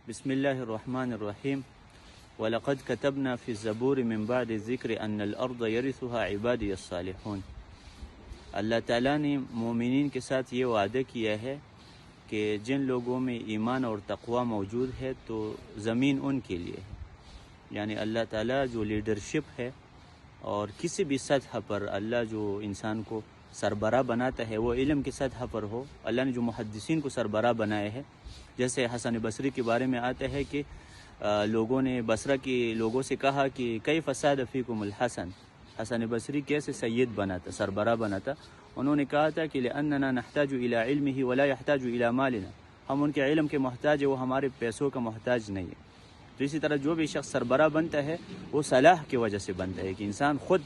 بسم اللہ الرحمن الرحیم وَلَقَدْ كَتَبْنَا فِي الزَّبُورِ مِن بَعْدِ الذِّكْرِ أَنَّ الْأَرْضَ يَرِثُهَا عِبَادِيَ الصَّالِحُونَ۔ اللہ تعالیٰ نے مومنین کے ساتھ یہ وعدہ کیا ہے کہ جن لوگوں میں ایمان اور تقوی موجود ہے تو زمین ان کے لیے ہے۔ یعنی اللہ تعالیٰ جو لیڈرشپ ہے اور کسی بھی سطح پر اللہ جو انسان کو سربراہ بناتا ہے وہ علم کی سطح پر ہو۔ اللہ نے جو محدثین کو سربراہ بنائے ہیں، جیسے حسن بصری کے بارے میں آتا ہے کہ لوگوں نے بصرہ کے لوگوں سے کہا کہ کیف صاد فیکم الحسن، حسن بصری کیسے سید بناتا، سربراہ بناتا؟ انہوں نے کہا تھا کہ لأننا نحتاج الى علمه ولا يحتاج الى مالنا، ہم ان کے علم کے محتاج ہیں، وہ ہمارے پیسوں کا محتاج نہیں ہے۔ تو اسی طرح جو بھی شخص سربراہ بنتا ہے وہ صلاح کی وجہ سے بنتا ہے کہ انسان خود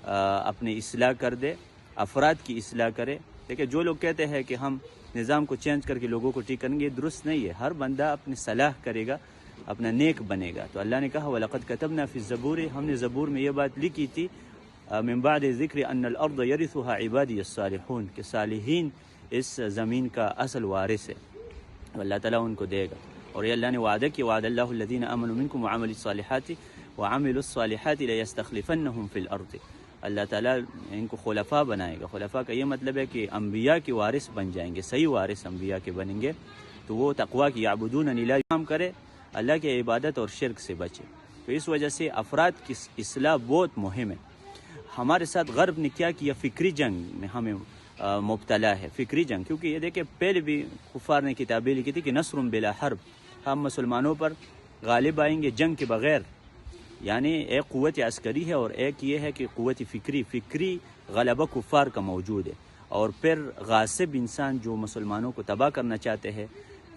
اپنی اصلاح کر دے، افراد کی اصلاح کرے۔ دیکھیں جو لوگ کہتے ہیں کہ ہم نظام کو چینج کر کے لوگوں کو ٹھیک کریں گے، یہ درست نہیں ہے۔ ہر بندہ اپنی صلاح کرے گا، اپنا نیک بنے گا۔ تو اللہ نے کہا وَلَقَدْ كَتَبْنَا فِي الزَّبُورِ، ہم نے زبور میں یہ بات لکھی تھی من بعد ذکر ان الارض يرثها عبادی الصالحون، کہ صالحین اس زمین کا اصل وارث ہے، اللہ تعالیٰ ان کو دے گا۔ اور یہ اللہ نے وعدہ کیا وعد اللہ الذین آمنوا منکم وعملوا الصالحات وعملوا الصالحات لیستخلفنہم فی الارض، اللہ تعالیٰ ان کو خلفاء بنائے گا۔ خلفاء کا یہ مطلب ہے کہ انبیاء کے وارث بن جائیں گے، صحیح وارث انبیاء کے بنیں گے۔ تو وہ تقویٰ کی یعبدوننی لا کام کرے، اللہ کے عبادت اور شرک سے بچے۔ تو اس وجہ سے افراد کی اصلاح بہت مہم ہے۔ ہمارے ساتھ غرب نے کیا کیا، فکری جنگ میں ہمیں مبتلا ہے، فکری جنگ۔ کیونکہ یہ دیکھیں پہلے بھی کفار نے کتابیں لکھی تھی کہ نصر بلا حرب، ہم مسلمانوں پر غالب آئیں گے جنگ کے بغیر۔ یعنی ایک قوت عسکری ہے اور ایک یہ ہے کہ قوت فکری غلبہ کفار کا موجود ہے۔ اور پھر غاصب انسان جو مسلمانوں کو تباہ کرنا چاہتے ہیں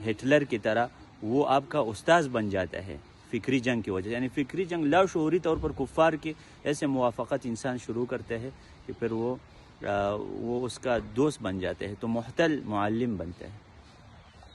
ہٹلر کی طرح، وہ آپ کا استاذ بن جاتا ہے فکری جنگ کی وجہ سے۔ یعنی فکری جنگ لاشعوری طور پر کفار کے ایسے موافقت انسان شروع کرتے ہیں کہ پھر وہ اس کا دوست بن جاتے ہیں، تو محتل معلم بنتا ہے۔